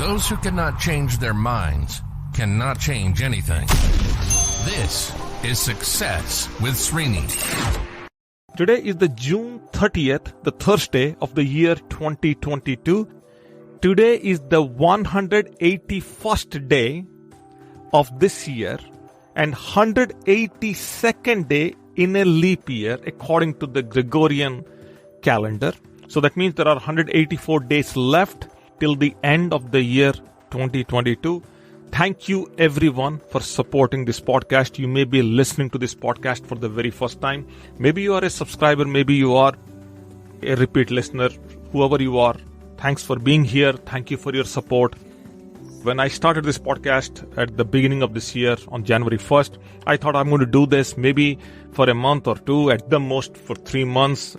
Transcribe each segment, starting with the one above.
Those who cannot change their minds cannot change anything. This is Success with Srini. Today is the June 30th, the Thursday of the year 2022. Today is the 181st day of this year and 182nd day in a leap year according to the Gregorian calendar. So that means there are 184 days left till the end of the year 2022. Thank you everyone for supporting this podcast. You may be listening to this podcast for the very first time. Maybe you are a subscriber, maybe you are a repeat listener, whoever you are. Thanks for being here. Thank you for your support. When I started this podcast at the beginning of this year on January 1st, I thought I'm going to do this maybe for a month or two, at the most for 3 months.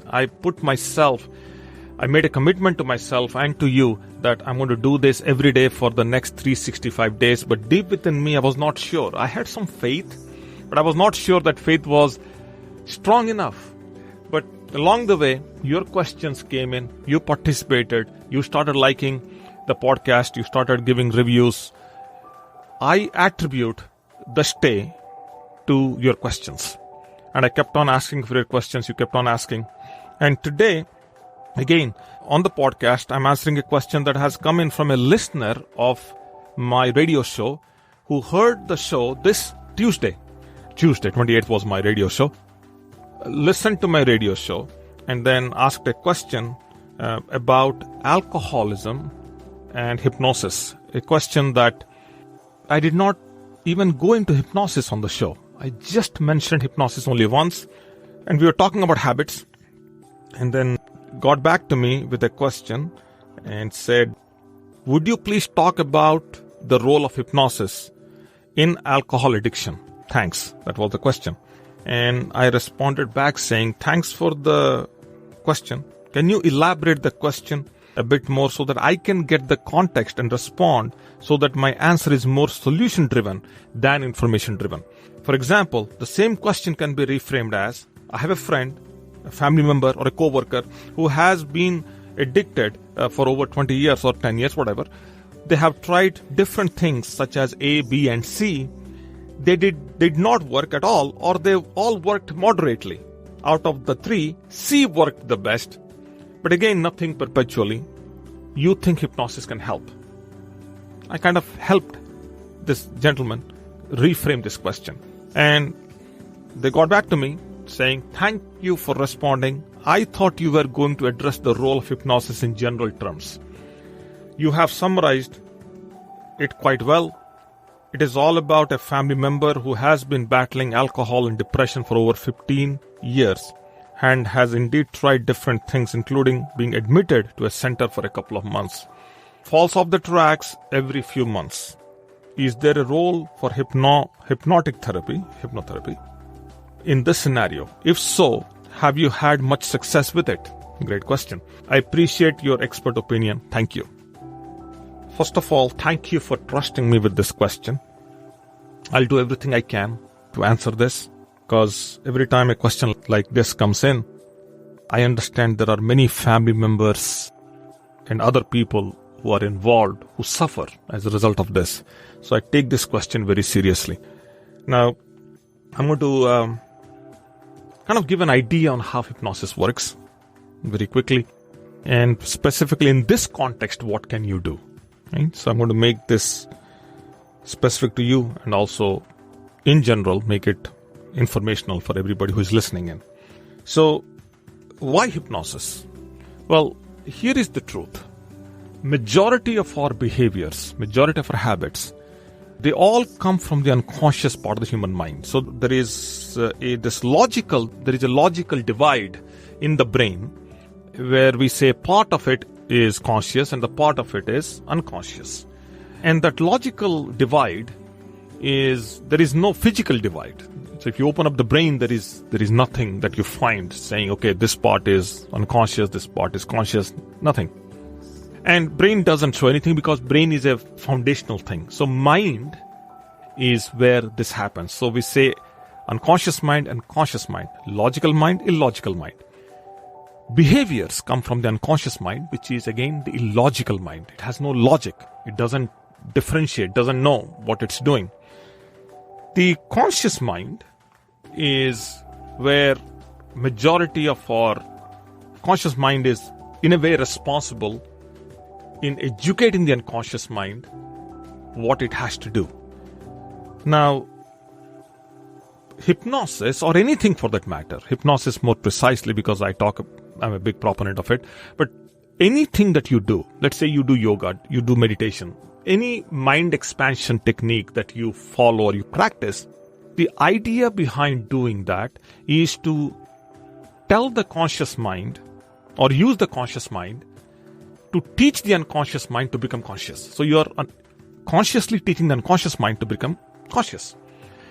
I made a commitment to myself and to you that I'm going to do this every day for the next 365 days. But deep within me, I was not sure. I had some faith, but I was not sure that faith was strong enough. But along the way, your questions came in, you participated, you started liking the podcast, you started giving reviews. I attribute the stay to your questions. And I kept on asking for your questions, you kept on asking. And today, again, on the podcast, I'm answering a question that has come in from a listener of my radio show who heard the show this Tuesday. Tuesday, 28th was my radio show. Listened to my radio show and then asked a question about alcoholism and hypnosis. A question that I did not even go into hypnosis on the show. I just mentioned hypnosis only once, and we were talking about habits, and then got back to me with a question and said, would you please talk about the role of hypnosis in alcohol addiction? Thanks. That was the question. And I responded back saying, thanks for the question. Can you elaborate the question a bit more so that I can get the context and respond so that my answer is more solution driven than information driven? For example, the same question can be reframed as, I have a friend, a family member or a co-worker who has been addicted for over 20 years or 10 years, whatever. They have tried different things such as A, B, and C. They did not work at all, or they all worked moderately. Out of the three, C worked the best. But again, nothing perpetually. You think hypnosis can help? I kind of helped this gentleman reframe this question. And they got back to me saying, thank you for responding. I thought you were going to address the role of hypnosis in general terms. You have summarized it quite well. It is all about a family member who has been battling alcohol and depression for over 15 years and has indeed tried different things, including being admitted to a center for a couple of months. Falls off the tracks every few months. Is there a role for hypnotherapy in this scenario? If so, have you had much success with it? Great question. I appreciate your expert opinion. Thank you. First of all, thank you for trusting me with this question. I'll do everything I can to answer this, because every time a question like this comes in, I understand there are many family members and other people who are involved who suffer as a result of this. So I take this question very seriously. Now, I'm going to kind of give an idea on how hypnosis works very quickly, and specifically in this context, what can you do? Right? So I'm going to make this specific to you and also in general make it informational for everybody who is listening in. So why hypnosis? Well, here is the truth. Majority of our behaviors, majority of our habits, they all come from the unconscious part of the human mind. So there is a logical divide in the brain where we say part of it is conscious and the part of it is unconscious. And that logical divide there is no physical divide. So if you open up the brain, there is nothing that you find saying, okay, this part is unconscious, this part is conscious, nothing. And brain doesn't show anything because brain is a foundational thing. So mind is where this happens. So we say unconscious mind and conscious mind, logical mind, illogical mind. behaviors come from the unconscious mind, which is again the illogical mind. It has no logic. It doesn't differentiate, doesn't know what it's doing. The conscious mind is where majority of our conscious mind is in a way responsible in educating the unconscious mind what it has to do. Now, hypnosis, or anything for that matter, hypnosis more precisely because I'm a big proponent of it, but anything that you do, let's say you do yoga, you do meditation, any mind expansion technique that you follow or you practice, the idea behind doing that is to tell the conscious mind or use the conscious mind to teach the unconscious mind to become conscious. So you are consciously teaching the unconscious mind to become conscious.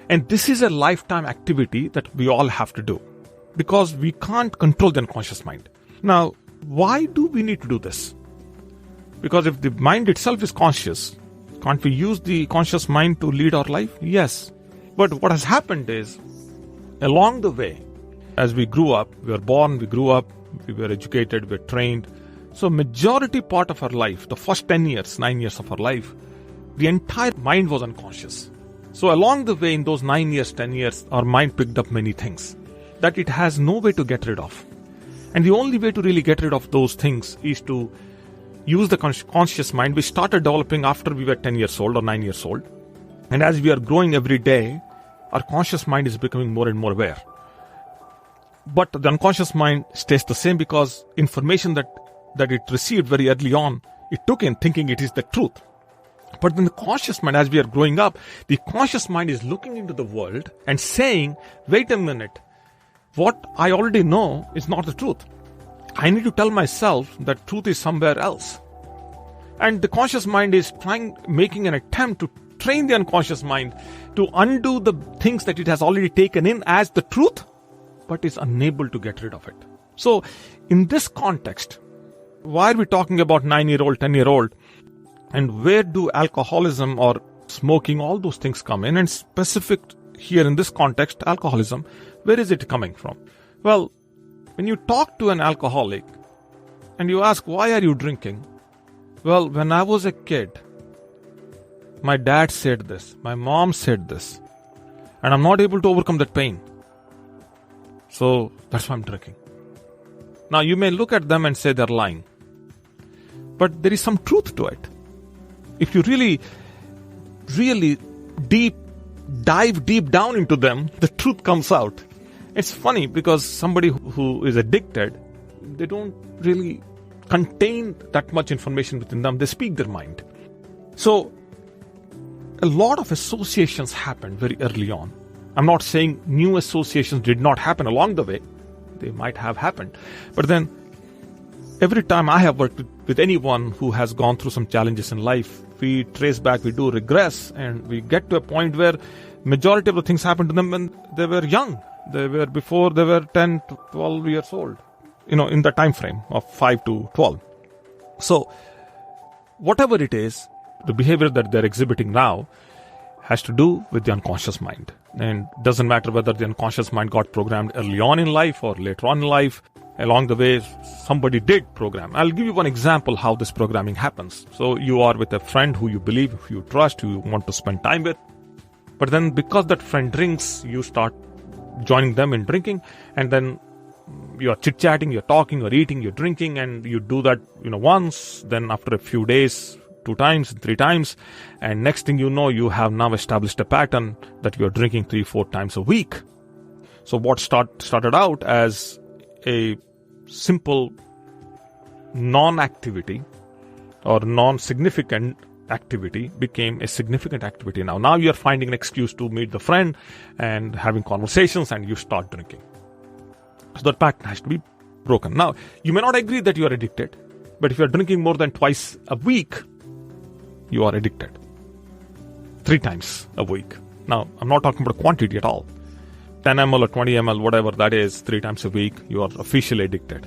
And this is a lifetime activity that we all have to do because we can't control the unconscious mind. Now, why do we need to do this? Because if the mind itself is conscious, can't we use the conscious mind to lead our life? Yes. But what has happened is, along the way, as we grew up, we were born, we grew up, we were educated, we were trained. So majority part of our life, the first 10 years, 9 years of our life, the entire mind was unconscious. So along the way, in those 9 years, 10 years, our mind picked up many things that it has no way to get rid of. And the only way to really get rid of those things is to use the conscious mind. We started developing after we were 10 years old or 9 years old. And as we are growing every day, our conscious mind is becoming more and more aware. But the unconscious mind stays the same because information that it received very early on, it took in thinking it is the truth. But then the conscious mind, as we are growing up, the conscious mind is looking into the world and saying, wait a minute, what I already know is not the truth. I need to tell myself that truth is somewhere else. And the conscious mind is making an attempt to train the unconscious mind to undo the things that it has already taken in as the truth, but is unable to get rid of it. So in this context, why are we talking about 9-year-old, 10-year-old? And where do alcoholism or smoking, all those things come in? And specific here in this context, alcoholism, where is it coming from? Well, when you talk to an alcoholic and you ask, why are you drinking? Well, when I was a kid, my dad said this, my mom said this, and I'm not able to overcome that pain. So that's why I'm drinking. Now you may look at them and say they're lying, but there is some truth to it. If you really dive deep down into them, the truth comes out. It's funny because somebody who is addicted, they don't really contain that much information within them. They speak their mind. So a lot of associations happened very early on. I'm not saying new associations did not happen along the way. They might have happened. But then every time I have worked with anyone who has gone through some challenges in life, we trace back, we do regress, and we get to a point where majority of the things happened to them when they were young. They were before they were 10 to 12 years old, in the time frame of 5 to 12. So whatever it is, the behavior that they're exhibiting now has to do with the unconscious mind. And it doesn't matter whether the unconscious mind got programmed early on in life or later on in life. Along the way, somebody did program. I'll give you one example how this programming happens. So you are with a friend who you believe, who you trust, who you want to spend time with. But then because that friend drinks, you start joining them in drinking. And then you're chit-chatting, you're talking, you're eating, you're drinking. And you do that once. Then after a few days, 2 times, 3 times. And next thing you know, you have now established a pattern that you're drinking 3-4 times a week. So what started out as a simple non-activity or non-significant activity became a significant activity now. Now you're finding an excuse to meet the friend and having conversations, and you start drinking. So that pattern has to be broken. Now, you may not agree that you are addicted, but if you're drinking more than twice a week, you are addicted. 3 times a week. Now, I'm not talking about quantity at all. 10 ml or 20 ml, whatever that is, 3 times a week, you are officially addicted.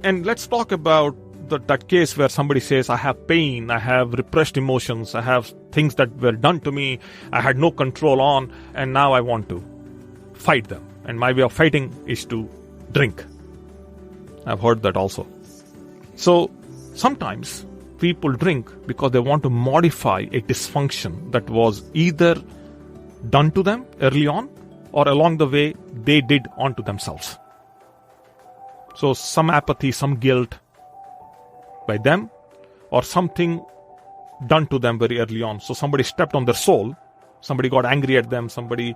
And let's talk about that case where somebody says, I have pain, I have repressed emotions, I have things that were done to me, I had no control on, and now I want to fight them. And my way of fighting is to drink. I've heard that also. So sometimes people drink because they want to modify a dysfunction that was either done to them early on or along the way they did onto themselves. So some apathy, some guilt by them, or something done to them very early on. So somebody stepped on their soul, somebody got angry at them, somebody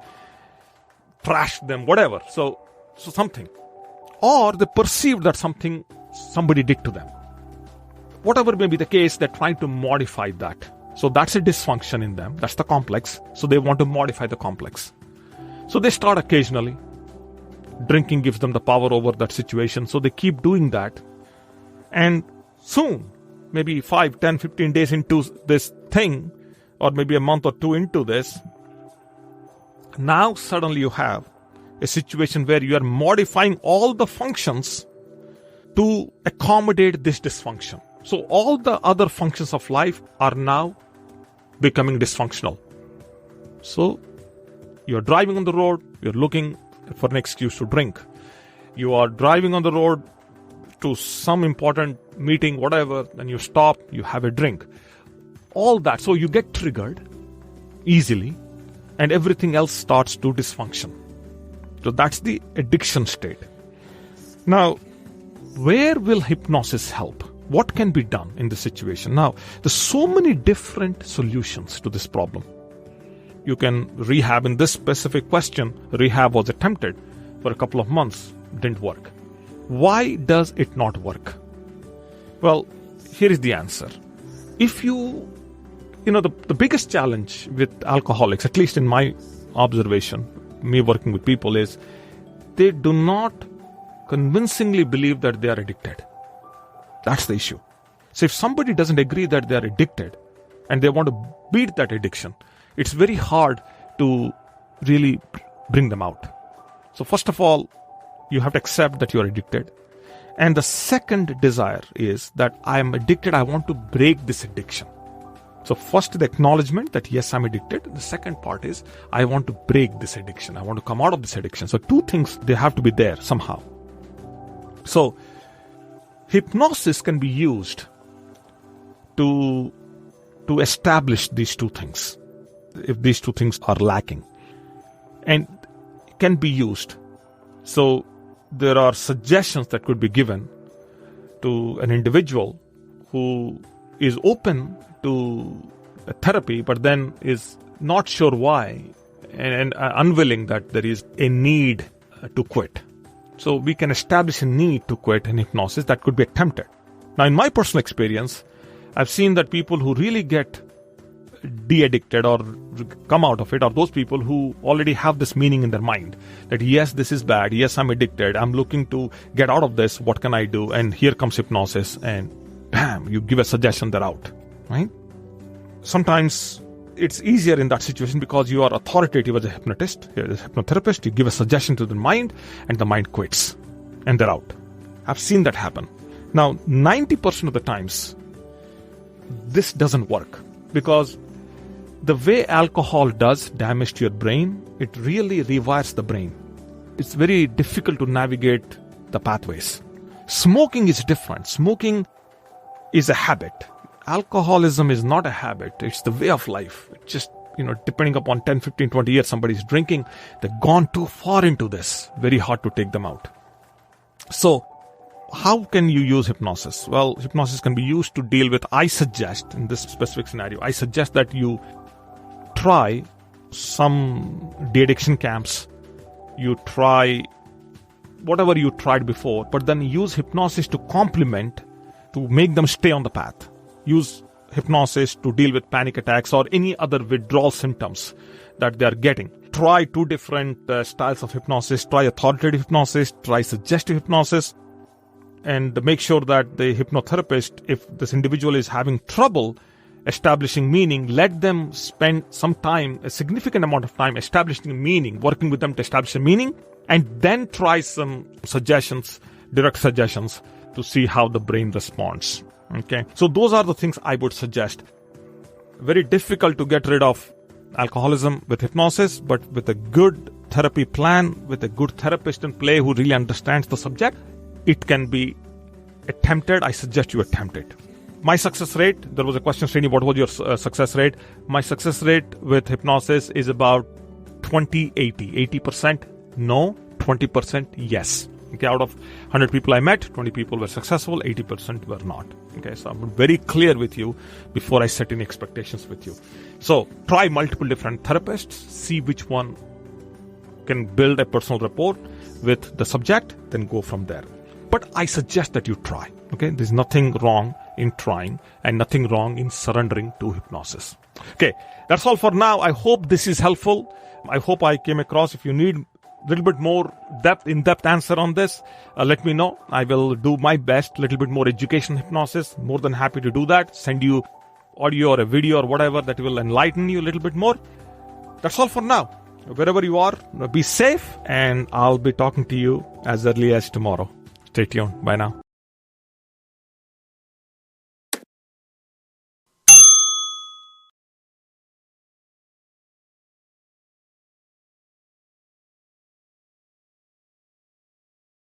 trashed them, whatever. So something. Or they perceived that somebody did to them. Whatever may be the case, they're trying to modify that. So that's a dysfunction in them. That's the complex. So they want to modify the complex. So they start occasionally. Drinking gives them the power over that situation. So they keep doing that. And soon, maybe 5, 10, 15 days into this thing, or maybe a month or two into this, now suddenly you have a situation where you are modifying all the functions to accommodate this dysfunction. So all the other functions of life are now becoming dysfunctional. So you're driving on the road, you're looking for an excuse to drink. You are driving on the road to some important meeting, whatever, and you stop, you have a drink. All that. So you get triggered easily and everything else starts to dysfunction. So that's the addiction state. Now, where will hypnosis help? What can be done in this situation? Now, there's so many different solutions to this problem. You can rehab. In this specific question, rehab was attempted for a couple of months, didn't work. Why does it not work? Well, here is the answer. If the biggest challenge with alcoholics, at least in my observation, me working with people, is they do not convincingly believe that they are addicted. That's the issue. So if somebody doesn't agree that they are addicted and they want to beat that addiction, it's very hard to really bring them out. So first of all, you have to accept that you are addicted. And the second desire is that I am addicted, I want to break this addiction. So first the acknowledgement that yes, I'm addicted. The second part is I want to break this addiction. I want to come out of this addiction. So two things, they have to be there somehow. So hypnosis can be used to establish these two things, if these two things are lacking, and can be used. So there are suggestions that could be given to an individual who is open to a therapy but then is not sure why and unwilling that there is a need to quit. So we can establish a need to quit in hypnosis that could be attempted. Now, in my personal experience, I've seen that people who really get de-addicted or come out of it are those people who already have this meaning in their mind that yes, this is bad, yes, I'm addicted, I'm looking to get out of this, what can I do? And here comes hypnosis and bam, you give a suggestion, they're out, right? Sometimes it's easier in that situation because you are authoritative as a hypnotist, as a hypnotherapist. You give a suggestion to the mind and the mind quits and they're out. I've seen that happen. Now, 90% of the times, this doesn't work because the way alcohol does damage to your brain, it really rewires the brain. It's very difficult to navigate the pathways. Smoking is different. Smoking is a habit. Alcoholism is not a habit. It's the way of life. It's just, depending upon 10, 15, 20 years somebody's drinking, they've gone too far into this. Very hard to take them out. So, how can you use hypnosis? Well, hypnosis can be used to deal with, I suggest, in this specific scenario, I suggest that you try some de-addiction camps. You try whatever you tried before, but then use hypnosis to complement, to make them stay on the path. Use hypnosis to deal with panic attacks or any other withdrawal symptoms that they are getting. Try two different styles of hypnosis. Try authoritative hypnosis, try suggestive hypnosis, and make sure that the hypnotherapist, if this individual is having trouble establishing meaning, let them spend some time, a significant amount of time establishing meaning, working with them to establish a meaning, and then try some suggestions, direct suggestions, to see how the brain responds. Okay, so those are the things I would suggest. Very difficult to get rid of alcoholism with hypnosis, but with a good therapy plan, with a good therapist in play who really understands the subject, it can be attempted, I suggest you attempt it. My success rate, there was a question, Srini, what was your success rate? My success rate with hypnosis is about 20-80. 80% no, 20% yes. Okay, out of 100 people I met, 20 people were successful, 80% were not. Okay, so I'm very clear with you before I set any expectations with you. So try multiple different therapists, see which one can build a personal rapport with the subject, then go from there. But I suggest that you try. Okay, there's nothing wrong in trying and nothing wrong in surrendering to hypnosis. Okay, that's all for now. I hope this is helpful. I hope I came across. If you need a little bit more in-depth answer on this, let me know. I will do my best, a little bit more education hypnosis. More than happy to do that. Send you audio or a video or whatever that will enlighten you a little bit more. That's all for now. Wherever you are, be safe, and I'll be talking to you as early as tomorrow. Stay tuned. Bye now.